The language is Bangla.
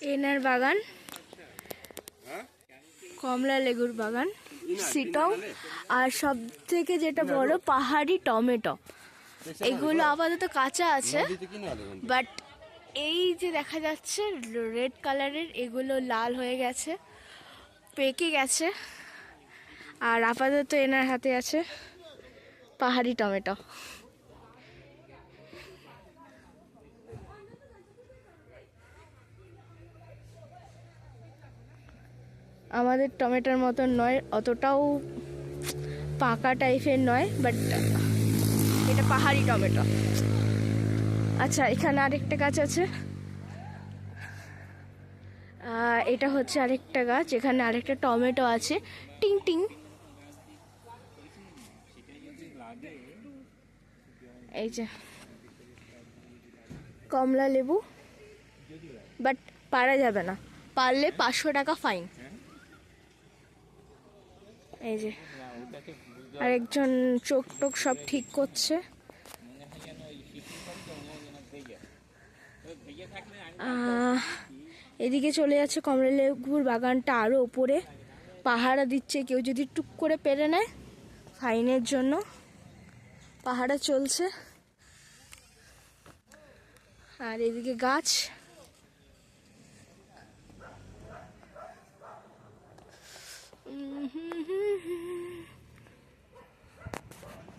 এনার বাগান, কমলা লেবুর বাগান, সিটং, আর সব থেকে যেটা বড় পাহাড়ি টমেটো। এগুলো আপাতত কাঁচা আছে, বাট এই যে দেখা যাচ্ছে রেড কালারের, এগুলো লাল হয়ে গেছে, পেকে গেছে। আর আপাতত এনার হাতে আছে পাহাড়ি টমেটো। আমাদের টমেটোর মতন নয়, অতটাও পাকা টাইপের নয়, বাট এটা পাহাড়ি টমেটো। আচ্ছা, এখানে আরেকটা গাছ আছে, এটা হচ্ছে আরেকটা গাছ, এখানে আরেকটা টমেটো আছে, টিং টিং। এই যে কমলা লেবু, বাট পারা যাবে না, পারলে 500 টাকা ফাইন। এই যে আরেকজন চোখ টোক সব ঠিক করছে। এদিকে চলে যাচ্ছে কমলা লেবুর বাগানটা আরো উপরে, পাহারা দিচ্ছে, কেউ যদি টুক করে পেরে নেয় ফাইনের জন্য পাহারা চলছে। আর এদিকে গাছ,